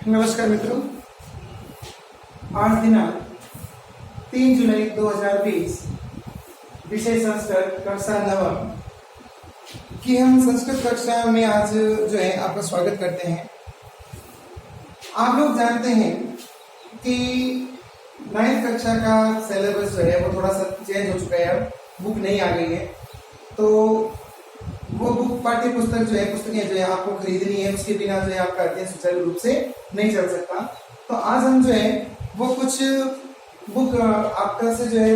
नमस्कार मित्रों, आज दिनांक 3 जुलाई 2020 विषय संस्कृत कक्षा नवम की हम संस्कृत कक्षा में आज जो है आपका स्वागत करते हैं। आप लोग जानते हैं कि 9th कक्षा का सिलेबस जो है वो थोड़ा सा चेंज हो चुका है। अब बुक नहीं आ गई है, तो वो बुक पाठ्य पुस्तक जो है पुस्तकें जो है आपको खरीदनी है। उसके बिना जो है आपका अध्ययन सुचारू रूप से नहीं चल सकता। तो आज हम जो है वो कुछ बुक आपका से जो है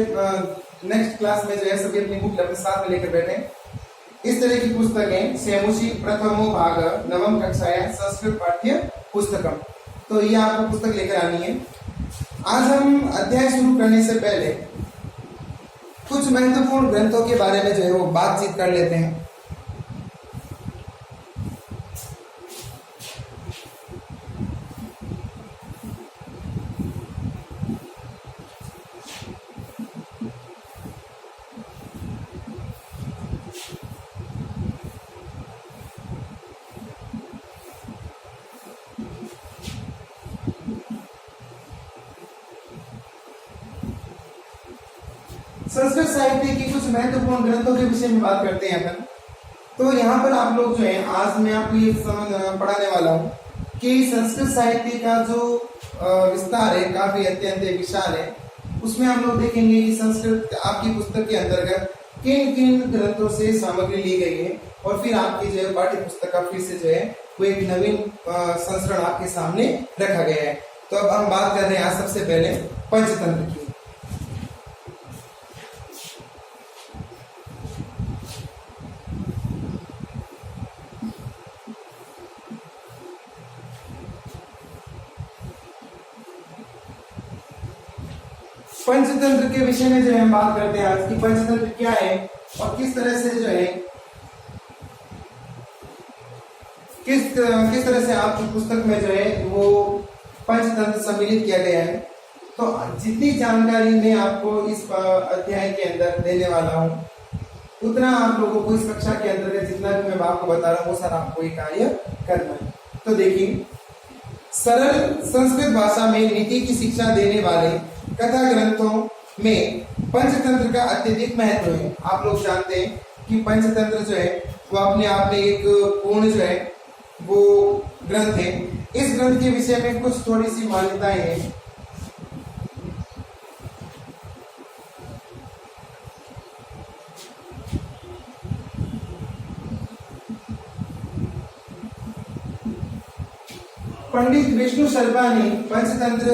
नेक्स्ट क्लास में जो है सभी अपनी बुक अपने साथ में लेकर बैठे। इस तरह की पुस्तकें सेमुषी प्रथमो भाग नवम कक्षाया संस्कृत पाठ्य पुस्तकम, तो ये आपको पुस्तक लेकर आनी है। आज हम अध्याय शुरू करने से पहले कुछ महत्वपूर्ण ग्रंथों के बारे में जो है वो बातचीत कर लेते हैं। संस्कृत साहित्य की कुछ महत्वपूर्ण ग्रंथों के विषय में बात करते हैं अपन। तो यहाँ पर आप लोग जो है आज मैं आपको ये पढ़ाने वाला हूँ कि संस्कृत साहित्य का जो विस्तार है काफी अत्यंत विशाल है। उसमें हम लोग देखेंगे कि संस्कृत आपकी पुस्तक के अंतर्गत किन किन ग्रंथों से सामग्री ली गई है, और फिर आपकी जो है पाठ्य पुस्तक का फिर से जो है वो एक नवीन संस्करण आपके सामने रखा गया है। तो अब हम बात कर रहे हैं आज सबसे पहले पंचतंत्र की। पंचतंत्र के विषय में जो है हम बात करते हैं आज की पंचतंत्र क्या है और किस तरह से जो है किस तरह से आपकी पुस्तक में जो है वो पंचतंत्र सम्मिलित किया गया है। तो जितनी जानकारी मैं आपको इस अध्याय के अंदर देने वाला हूँ उतना आप लोगों को इस कक्षा के अंदर जितना भी मैं आपको बता रहा हूँ वो सारा आपको ये कार्य करना है। तो देखिए, सरल संस्कृत भाषा में नीति की शिक्षा देने वाले कथा ग्रंथों में पंचतंत्र का अत्यधिक महत्व है। आप लोग जानते हैं कि पंचतंत्र जो है वो अपने आप में एक पूर्ण जो है वो ग्रंथ है। इस ग्रंथ के विषय में कुछ थोड़ी सी मान्यताएं हैं। पंडित विष्णु शर्मा ने पंचतंत्र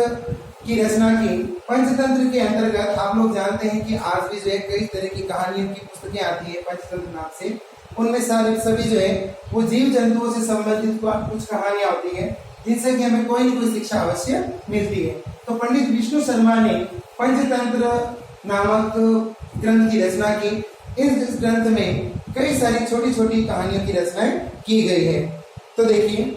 की रचना की। पंचतंत्र के अंतर्गत आप लोग जानते हैं कि आज भी जो है कई तरह की कहानियों की पुस्तकें आती है पंचतंत्र नाम से। उनमें सभी जो है वो जीव जंतुओं से संबंधित कुछ कहानियां होती है जिनसे कि हमें कोई न कोई शिक्षा अवश्य मिलती है। तो पंडित विष्णु शर्मा ने पंचतंत्र नामक ग्रंथ की रचना की। इस ग्रंथ में कई सारी छोटी छोटी कहानियों की रचनाएं की गई है। तो देखिए,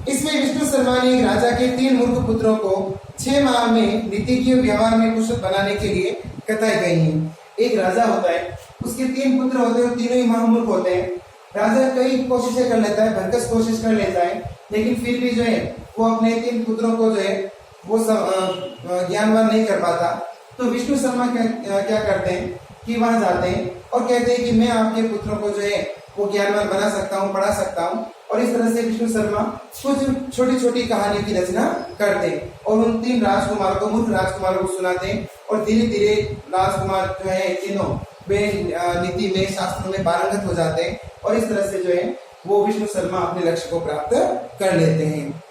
इसमें विष्णु शर्मा ने एक राजा के 3 मूर्ख पुत्रों को 6 माह में नीति के व्यवहार में कुशल बनाने के लिए कथाएं गई हैं। एक राजा होता है, उसके 3 पुत्र होते हैं, तीनों ही महामूर्ख होते हैं। राजा कई कोशिशें कर लेता है, भरकस कोशिश कर लेता है, लेकिन फिर भी जो है वो अपने 3 पुत्रों को जो है वो ज्ञानवान नहीं कर पाता। तो विष्णु शर्मा क्या करते हैं कि वहां जाते हैं और कहते हैं कि मैं आपके पुत्रों को जो है वो ज्ञानवान बना सकता हूँ, पढ़ा सकता हूँ। और इस तरह से विष्णु शर्मा कुछ छोटी छोटी कहानियों की रचना करते हैं और उन 3 राजकुमारों को, मूर्ख राजकुमारों को सुनाते हैं। और धीरे धीरे राजकुमार जो है तीनों वे नीति में, शास्त्रों में पारंगत हो जाते हैं और इस तरह से जो है वो विष्णु शर्मा अपने लक्ष्य को प्राप्त कर लेते हैं।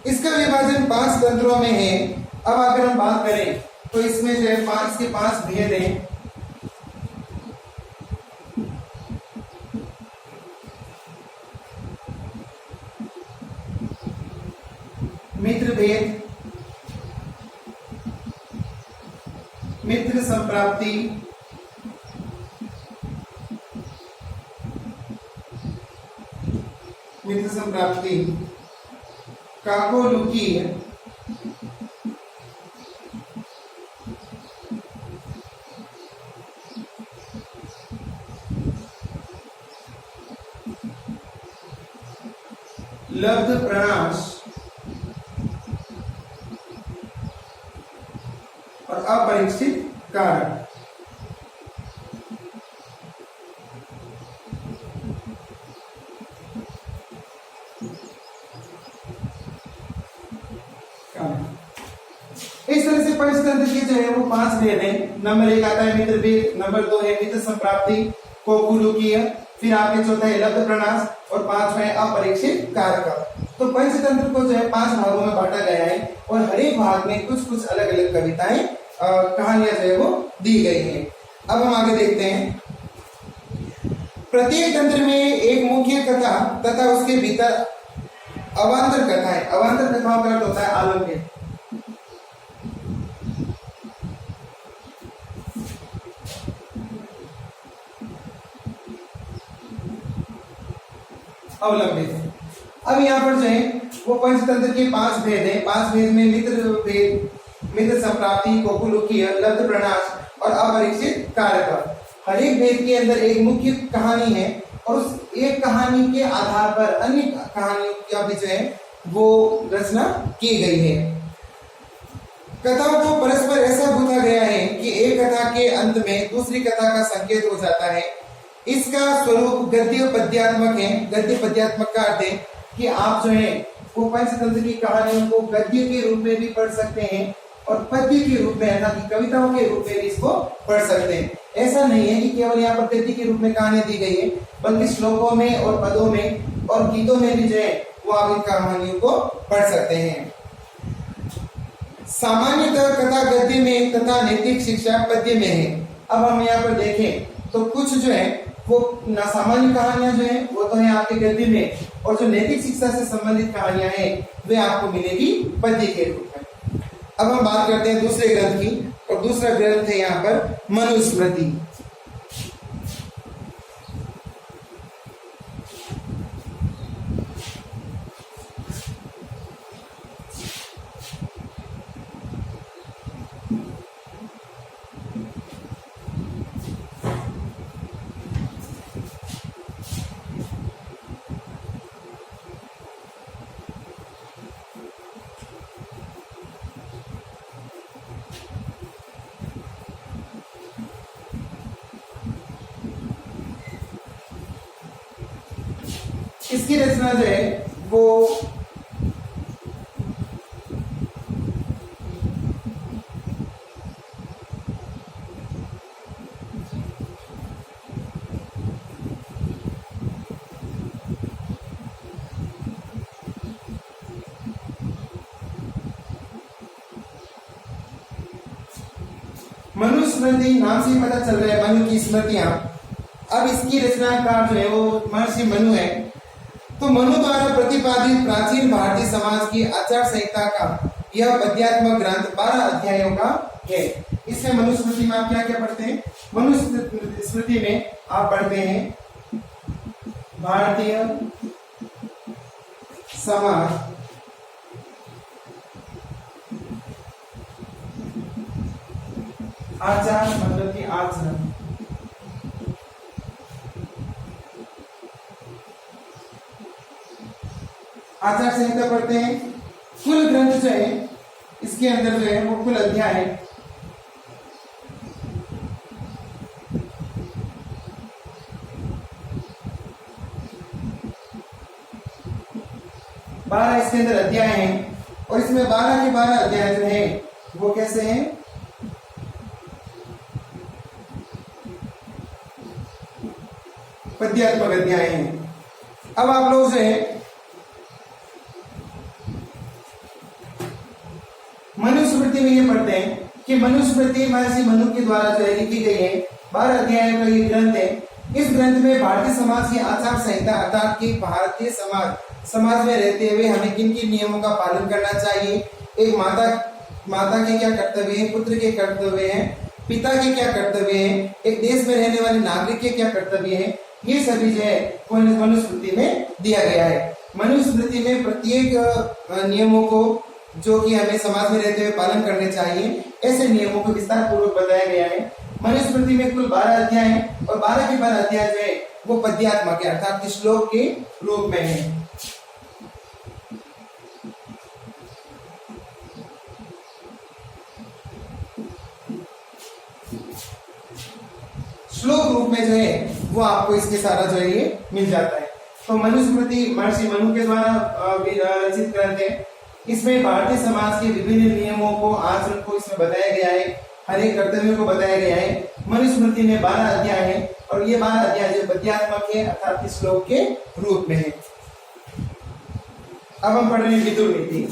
इसका विभाजन 5 तंत्रों में है। अब अगर हम बात करें तो इसमें जो है इसके 5 भेद हैं। मित्र भेद, मित्र संप्राप्ति, काकोलुकी, लब्ध प्रणाश और अपरीक्षित कारक। इस तरह से पंचतंत्र के जो है वो 5 भेद हैं। नंबर 1 आता है मित्र भेद, नंबर 2 है मित्र संप्राप्ति कोकुलुकीय, फिर आपके चौथा है लब्ध प्रणाश और 5वां है अपरीक्षित कारक। तो पंचतंत्र को जो है 5 भागों में बांटा गया है और हर एक भाग में कुछ कुछ अलग अलग कविताएं कहानियां जो है वो दी गई हैं। अब हम आगे देखते हैं। प्रत्येक तंत्र में एक मुख्य कथा तथा उसके भीतर अवान्तर कथा है। अवान्तर कथाओं का अर्थ होता है आलम्बन। अवलंबित। अब यहाँ पर जो है वो पंचतंत्र के 5 भेद हैं। 5 भेद में मित्र भेद, मित्र संप्राप्ति, कोकुलुकीय, लब्ध प्रणाश और अपरीक्षित कारक। हर एक भेद के अंदर एक मुख्य कहानी है और उस एक कहानी के आधार पर अन्य कहानियों का भी जो है वो रचना की गई है। कथाओं को परस्पर ऐसा गूंथा गया है कि एक कथा के अंत में दूसरी कथा का संकेत हो जाता है। इसका स्वरूप गद्य पद्यात्मक है। गद्य पद्यात्मक का अर्थ है कि आप जो है वो पंचतंत्र की कहानियों को गद्य के रूप में भी पढ़ सकते हैं और पद्य के रूप में ना कि कविताओं के रूप में भी इसको पढ़ सकते हैं। ऐसा नहीं है कि केवल यहाँ पर गद्य के रूप में कहानियां दी गई है, बल्कि श्लोकों में और पदों में और गीतों में भी जो है वो आप इन कहानियों को पढ़ सकते हैं। सामान्यतः कथा गद्य में तथा नैतिक शिक्षा पद्य में है। अब हम यहाँ पर देखें तो कुछ जो है वो सामान्य कहानियां जो है वो तो है आपके गद्य में, और जो नैतिक शिक्षा से संबंधित कहानियां हैं वे आपको मिलेगी पद्य के रूप में। अब हम बात करते हैं दूसरे ग्रंथ की, और दूसरा ग्रंथ है यहाँ पर मनुस्मृति। इसकी रचना जो है वो मनुस्मृति नाम से ही पता चल रहा है मनु की स्मृतियां। अब इसकी रचनाकार जो है वो महर्षि मनु है। तो मनु द्वारा प्रतिपादित प्राचीन भारतीय समाज की आचार संहिता का यह पद्यात्मक ग्रंथ 12 अध्यायों का है। इसमें मनुस्मृति में आप क्या क्या पढ़ते हैं? मनुस्मृति में आप पढ़ते हैं भारतीय समाज आचार, मतलब की आचरण, आचार संहिता पढ़ते हैं। कुल ग्रंथ जो है इसके अंदर जो है वो कुल अध्याय है। बारह इसके अंदर अध्याय हैं और इसमें 12 के 12 अध्याय जो है वो कैसे हैं? पद्यात्मक अध्याय हैं। अब आप लोग जो है मनुस्मृति में ये पढ़ते हैं कि मनुस्मृति महर्षि मनु के द्वारा जो है लिखी गई है। 12 अध्यायों का ये ग्रंथ है। इस ग्रंथ में भारतीय समाज की आचार संहिता अर्थात कि भारतीय समाज में रहते हुए हमें किन किन नियमों का पालन करना चाहिए, एक माता के क्या कर्तव्य है, पुत्र के कर्तव्य है, पिता के क्या कर्तव्य है, एक देश में रहने वाले नागरिक के क्या कर्तव्य है, ये सभी जो है मनुस्मृति में दिया गया है। मनुस्मृति में प्रत्येक नियमों को जो कि हमें समाज में रहते हुए पालन करने चाहिए, ऐसे नियमों को विस्तार पूर्वक बताया गया है। मनुस्मृति में कुल 12 अध्याय हैं और 12 के 12 अध्याय जो है वो पद्यात्मक है अर्थात श्लोक के रूप में है। श्लोक रूप में जो है वो आपको इसके सारा जो है ये मिल जाता है। तो मनुस्मृति महर्षि मनु के द्वारा रचित ग्रंथ है। इसमें भारतीय समाज के विभिन्न नियमों को, आचरण को इसमें बताया गया है, हर एक कर्तव्यों को बताया गया है। मनुस्मृति में 12 अध्याय है और ये 12 अध्याय जो पद्यात्मक है अर्थात श्लोक के रूप में है। अब हम पढ़ रहे हैं विदुर नीति।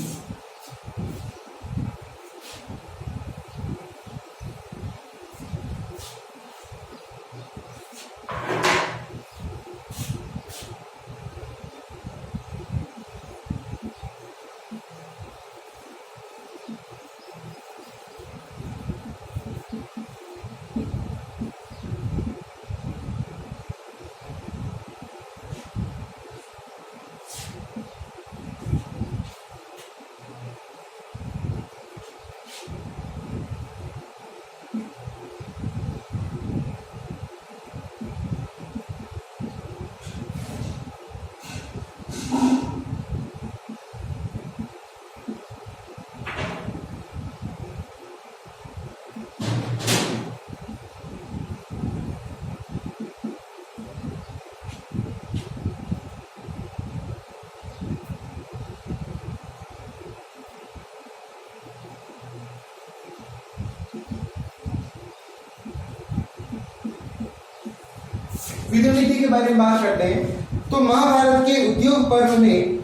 विदुर नीति के बारे में बात करते हैं तो महाभारत के उद्योग पर्व में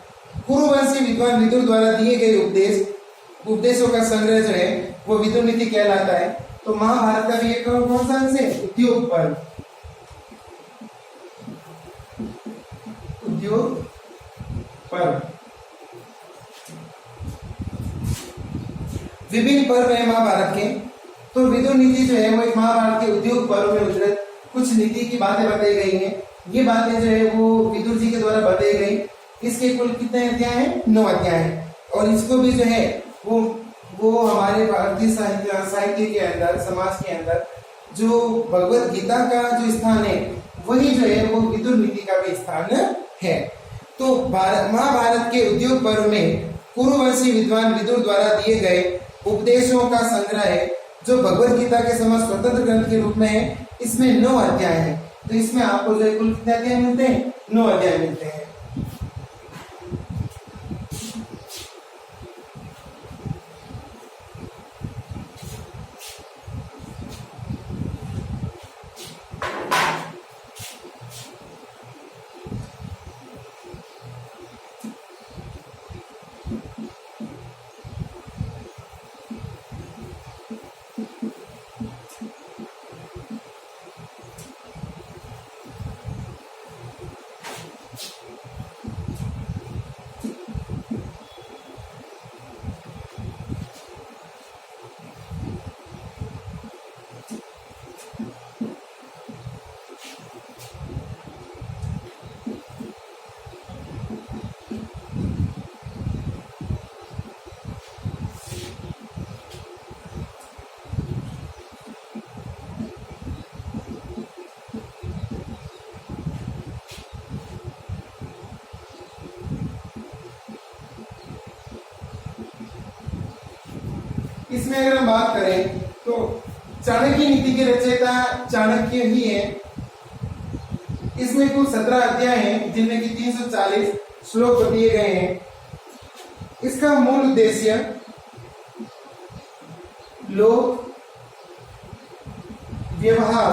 कुरुवंशी विद्वान विदुर द्वारा दिए गए उपदेशों का संग्रह जो है वो विदुर नीति कहलाता है। तो महाभारत का भी एक कौन सा अंश है? उद्योग पर्व। उद्योग पर्व विभिन्न पर्व है महाभारत के। तो विदुर नीति जो है वो एक महाभारत के उद्योग पर्व में उद्धृत कुछ नीति की बातें बताई गई हैं। ये बातें जो है वो विदुर जी के द्वारा बताई गई। इसके कुल कितने अध्याय हैं? 9 अध्याय हैं। और इसको भी जो है वो हमारे भारतीय साहित्य के अंदर, समाज के अंदर जो भगवत गीता का जो स्थान है वही जो है वो विदुर नीति का भी स्थान है। तो महाभारत के उद्योग पर्व में कुरुवंशी विद्वान विदुर द्वारा दिए गए उपदेशों का संग्रह है जो भगवत गीता के समान स्वतंत्र ग्रंथ के रूप में है। इसमें 9 अध्याय हैं। तो इसमें आपको जो कुल कितने अध्याय मिलते हैं? 9 अध्याय मिलते हैं। इसमें अगर हम बात करें तो चाणक्य नीति के रचयिता चाणक्य ही है। इसमें कुल 17 अध्याय हैं जिनमें कि 340 श्लोक दिए गए हैं। इसका मूल उद्देश्य लोक व्यवहार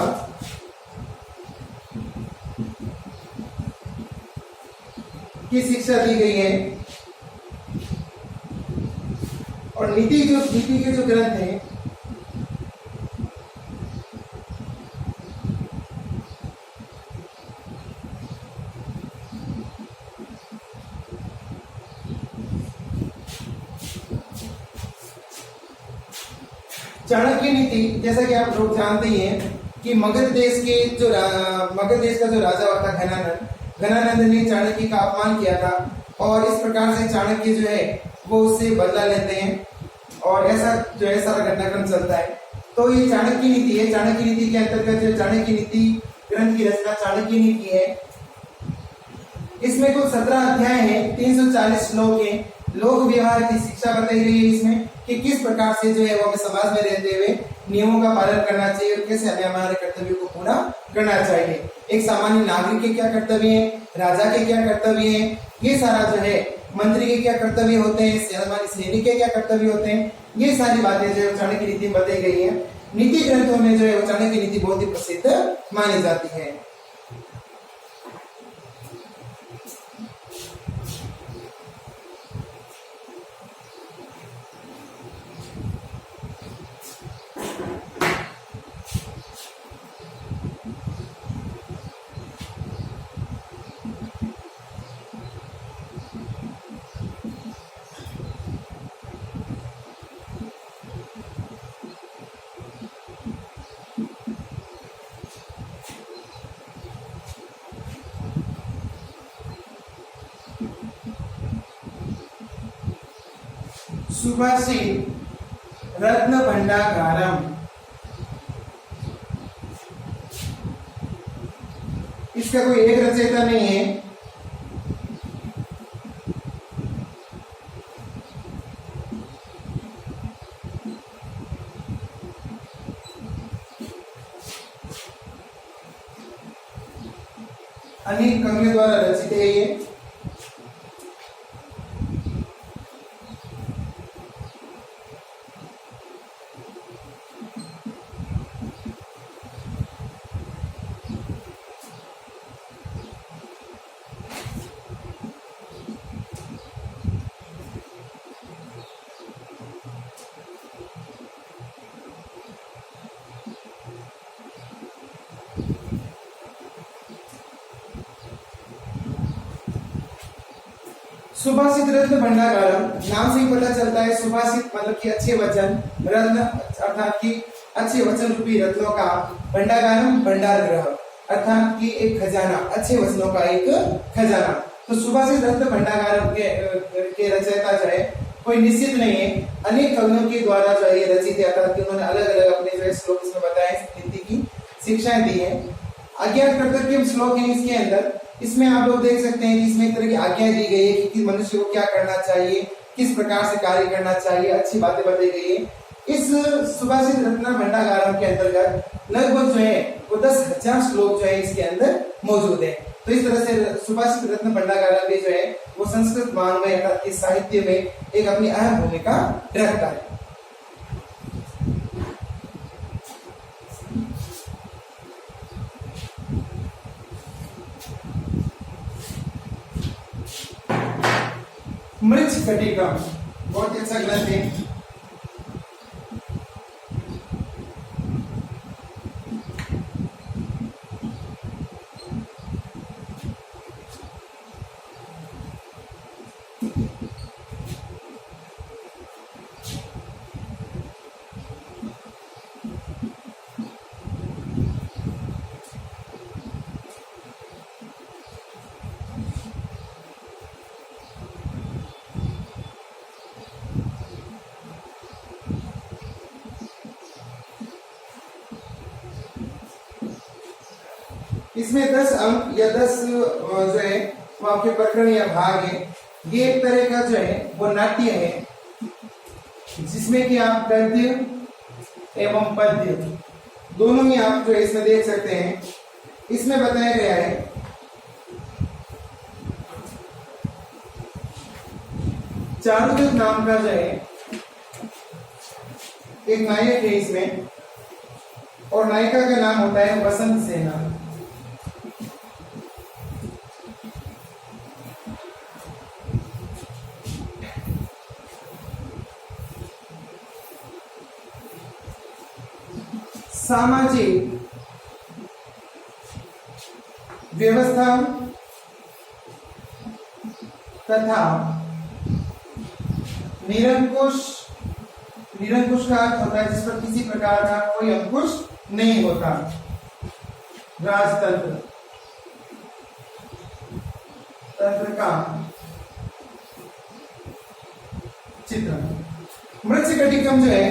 की शिक्षा दी गई है और नीति के जो ग्रंथ हैं चाणक्य नीति, जैसा कि आप लोग जानते ही हैं कि मगध देश का जो राजा हुआ था घनानंद ने चाणक्य का अपमान किया था और इस प्रकार से चाणक्य जो है वो उससे बदला लेते हैं और ऐसा जो है सारा घटनाक्रम चलता है। तो ये चाणक्य नीति है। चाणक्य नीति के अंतर्गत जो चाणक्य नीति ग्रंथ की रचना चाणक्य नीति है। इसमें कुल 17 अध्याय हैं, 340 श्लोक हैं। लोक व्यवहार की शिक्षा बताई गई है इसमें कि किस प्रकार से जो है वो हमें समाज में रहते हुए नियमों का पालन करना चाहिए और कैसे हमें हमारे कर्तव्यों को पूरा करना चाहिए। एक सामान्य नागरिक के क्या कर्तव्य हैं, राजा के क्या कर्तव्य हैं, ये सारा जो है मंत्री के क्या कर्तव्य होते हैं, हमारे सैनिक के क्या कर्तव्य होते हैं, ये सारी बातें जो है चाणक्य नीति में बताई गई है। नीति ग्रंथों में जो है चाणक्य नीति बहुत ही प्रसिद्ध मानी जाती है। सुभाषित रत्न भंडागारम, इसका कोई एक रचयिता नहीं है। अनेक कवियों द्वारा रचित है ये। सुभाषित रत्न भंडागारम नाम से ही पता चलता है, सुभाषित मतलब कि अच्छे वचन, रत्न अर्थात कि अच्छे वचन रूपी रत्नों का, भंडागारम भंडार ग्रह अर्थात कि एक खजाना, अच्छे वचनों का एक खजाना। तो सुभाषित रत्न भंडागारम के रचयिता जो है कोई निश्चित नहीं है, अनेक कवियों के द्वारा जो है ये रचित है, अर्थात कि उन्होंने अलग अलग अपने जो है श्लोक इसमें बताए, नीति की शिक्षाएं दी है। आज्ञा कर्तव्य श्लोक है इसके अंदर, इसमें आप लोग देख सकते हैं कि इसमें एक तरह की आज्ञा दी गई है कि मनुष्य को क्या करना चाहिए, किस प्रकार से कार्य करना चाहिए, अच्छी बातें बताई गई है। इस सुभाषित रत्न भंडागारम के अंतर्गत लगभग जो है वो 10,000 श्लोक जो है इसके अंदर मौजूद है। तो इस तरह से सुभाषित रत्न भंडागारम भी जो है वो संस्कृत वाङ्मय अर्थात इस साहित्य में एक अपनी अहम भूमिका रखता है। मृच्छकटिकम बहुत ही अच्छा ग्रंथ है। इसमें 10 अंक या 10 जो है वो आपके प्रकरण या भाग है। ये एक तरह का जो है वो नाट्य है जिसमें कि आप गद्य एवं पद्य दोनों ही आप जो है इसमें देख सकते हैं। इसमें बताया गया है चारुदत्त नाम का जो है एक नायक है इसमें, और नायिका का नाम होता है वसंत सेना। सामाजिक व्यवस्था तथा निरंकुश, निरंकुश का अर्थ होता है जिस पर किसी प्रकार का कोई अंकुश नहीं होता, राजतंत्र, तंत्र का चित्रण। मृच्छकटिकम जो है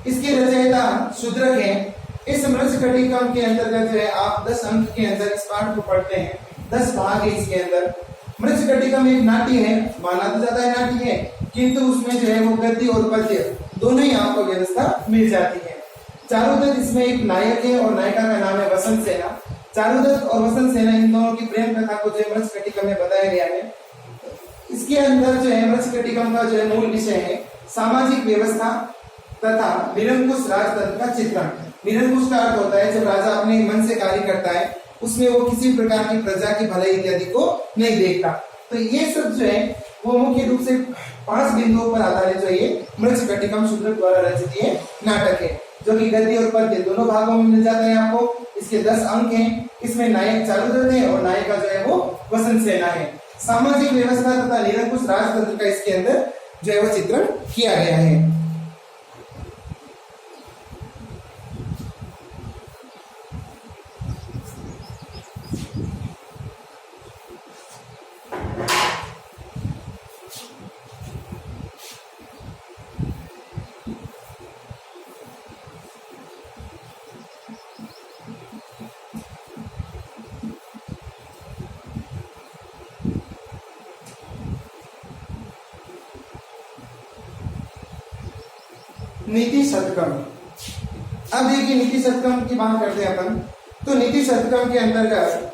इसके रचयिता शूद्रक है। इस मृच्छकटिकम के अंतर्गत जो है आप 10 अंक के अंदर इस पाठ को पढ़ते हैं। 10 भाग है इसके अंदर। मृच्छकटिकम एक नाट्य है, माना तो जाता है नाट्य है, किंतु उसमें जो है वो गद्य और पद्य दोनों ही आपको व्यवस्था मिल जाती है। चारों तरफ इसमें एक नायक है और नायिका का नाम है वसंत सेना। चारुदत्त और वसंत सेना इन दोनों की प्रेम कथा को जो है मृच्छकटिकम में बताया गया है। इसके अंदर जो है मृच्छकटिकम का जो है मूल विषय है सामाजिक व्यवस्था तथा निरंकुश राजतंत्र का चित्रण। निरंकुश का अर्थ होता है जब राजा अपने मन से कार्य करता है, उसमें वो किसी प्रकार की प्रजा की भलाई इत्यादि को नहीं देखता। तो ये सब जो है वो मुख्य रूप से 5 बिंदुओं पर आधारित जो ये मृच्छकटिकम शूद्रक द्वारा रचित ये नाटक है, जो कि गद्य और पद्य दोनों भागों में मिल जाता है आपको। इसके 10 अंक हैं। इसमें नायक चारुदत्त है और नायिका जो है वो वसंत सेना है। सामाजिक व्यवस्था तथा निरंकुश राजतंत्र का इसके अंदर जो है वो चित्रण किया गया है। नीति शतकम। अब देखिए नीति शतकम की बात करते हैं अपन। तो नीति शतकम के अंतर्गत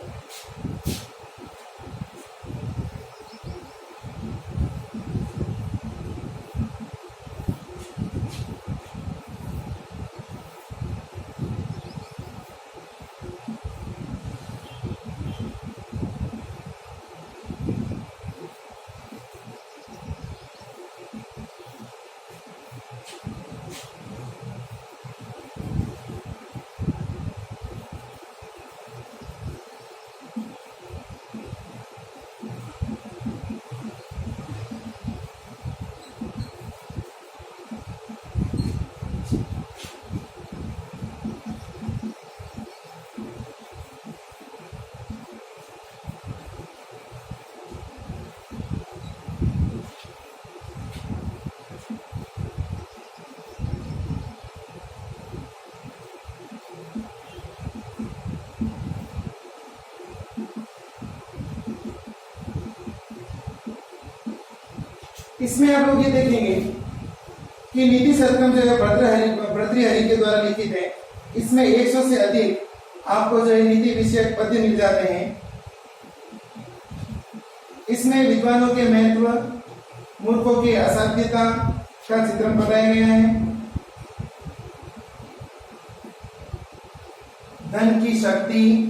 इसमें आप लोग ये देखेंगे कि नीति शतकम जो है भर्तृहरि के द्वारा लिखित है। इसमें 100 से अधिक आपको जो है नीति विषयक पद्य मिल जाते हैं। इसमें विद्वानों के महत्व, मूर्खों की असाध्यता का चित्रण बताया गया है। धन की शक्ति,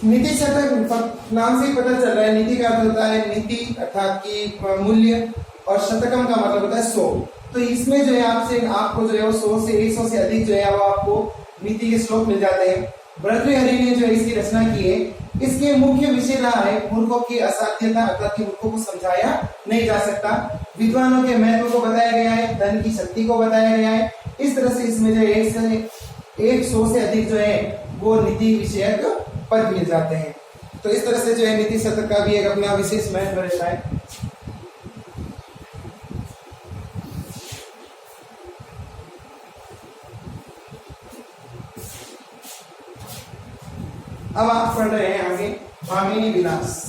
नीति शतक नाम से ही पता चल रहा है। नीति का अर्थ होता है नीति अर्थात की मूल्य, और शतकम का मतलब होता है 100। तो इसमें जो है आपको जो है वो 100 से 100 से अधिक जो है वो आपको नीति के श्लोक मिल जाते हैं। भर्तृहरि ने जो इसकी रचना की है, इसके मुख्य विषय रहा है मूर्खों की असाध्यता अर्थात मूर्खों को समझाया नहीं जा सकता। विद्वानों के महत्व को बताया गया है, धन की शक्ति को बताया गया है। इस तरह से इसमें जो 100 से अधिक जो है वो नीति विषयक पद मिल जाते हैं। तो इस तरह से जो है नीति शतक का भी एक अपना विशेष महत्व रहता है। अब आप पढ़ रहे हैं आगे भामिनी विलास।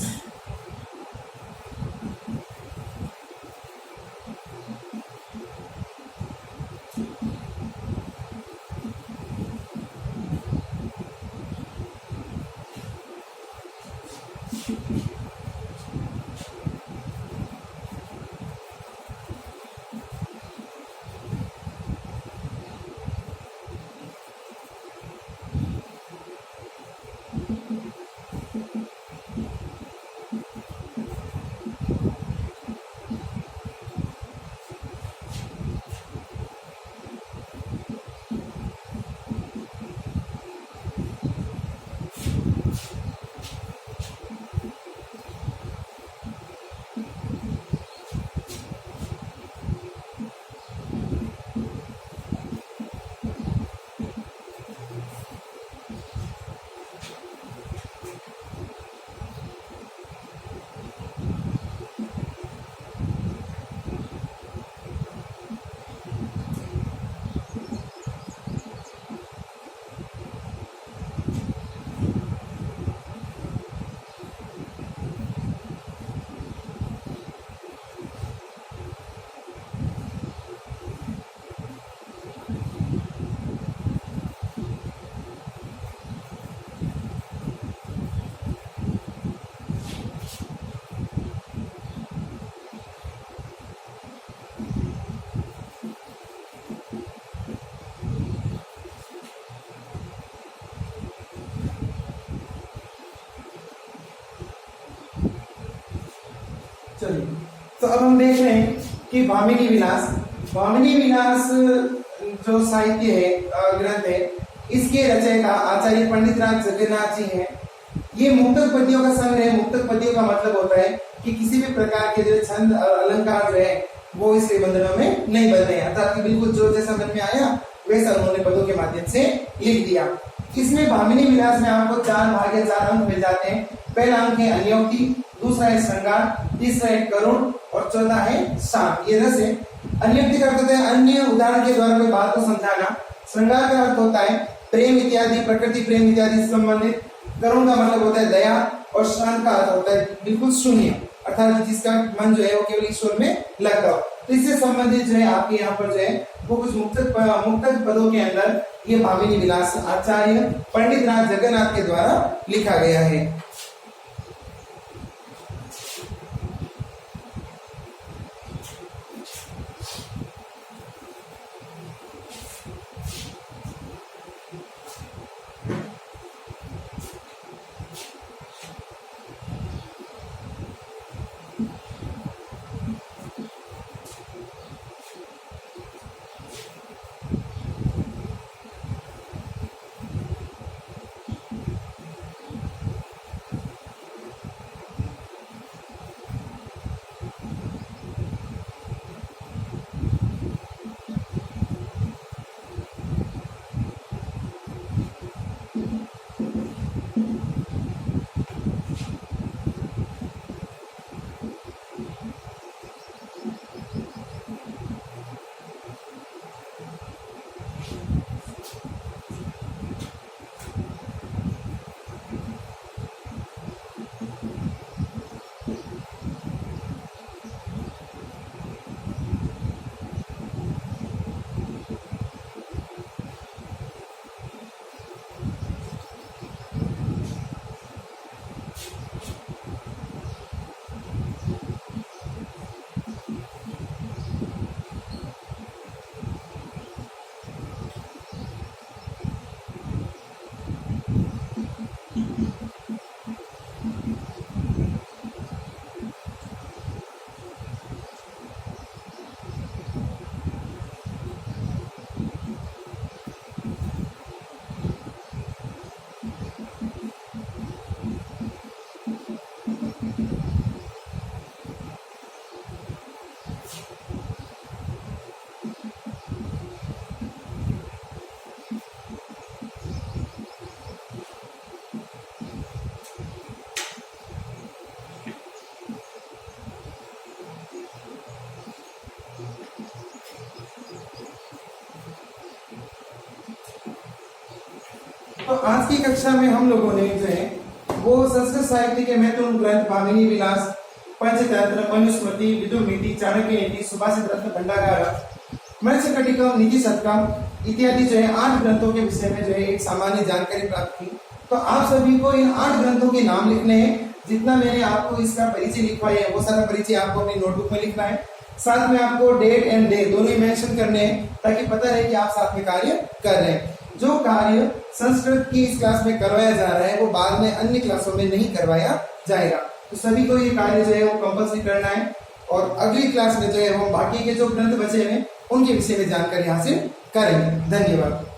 चलिए, तो अब हम देख रहे हैं कि भामिनी विलास जो साहित्य है, ग्रंथ है, इसके रचयिता आचार्य पंडित राज जगन्नाथ जी हैं। ये मुक्तक पद्यों का संग्रह है। मुक्तक पद्यों का मतलब होता है कि किसी भी प्रकार के जो छंद और अलंकार जो है वो इस निबंधनों में नहीं बदले हैं, अर्थात कि बिल्कुल जो जैसा मन में आया वैसा उन्होंने पदों के माध्यम से लिख दिया। इसमें भामिनी विलास में आपको 4 भाग या 4 अंक मिल जाते हैं। पहला अंक है अन्योक्ति, दूसरा है श्रृंगार, तीसरा है करुण और चौथा है शांत। ये रस है। अन्योक्ति का अर्थ होता है अन्य उदाहरण के द्वारा कोई बात को समझाना। श्रृंगार का अर्थ होता है प्रेम इत्यादि, प्रकृति प्रेम इत्यादि से संबंधित। करुण का मतलब होता है दया और शांत का अर्थ होता है बिल्कुल शून्य, अर्थात जिसका मन जो है वो केवल ईश्वर में लगता हो। तो इससे संबंधित जो है आपके यहाँ पर जो है वो कुछ मुक्तक पदों के अंदर ये भामिनी विलास आचार्य पंडित राज जगन्नाथ के द्वारा लिखा गया है। तो आज की कक्षा में हम लोगों ने जो है वो संस्कृत साहित्य के महत्वपूर्ण ग्रंथ भामिनी विलास, पंचतंत्र, मनुस्मृति, विदुर्नीति, चाणक्य नीति, सुभाषित रत्न भंडागार, मत्स्यकटिकम, नीति शतकम इत्यादि जो है 8 ग्रंथों के विषय में जो है एक सामान्य जानकारी प्राप्त की। तो आप सभी को इन 8 ग्रंथों के नाम लिखने हैं। जितना मैंने आपको इसका परिचय लिखवाया है वो सारा परिचय आपको अपनी नोटबुक में लिखना है। साथ में आपको डेट एंड डे दोनों ही मेंशन करने हैं ताकि पता रहे कि आप साथ में कार्य कर रहे हैं। जो कार्य संस्कृत की इस क्लास में करवाया जा रहा है वो बाद में अन्य क्लासों में नहीं करवाया जाएगा। तो सभी को ये कार्य जो है वो कंपल्सरी करना है और अगली क्लास में जो है वो बाकी के जो ग्रंथ बचे हैं उनके विषय में जानकारी हासिल करेंगे। धन्यवाद।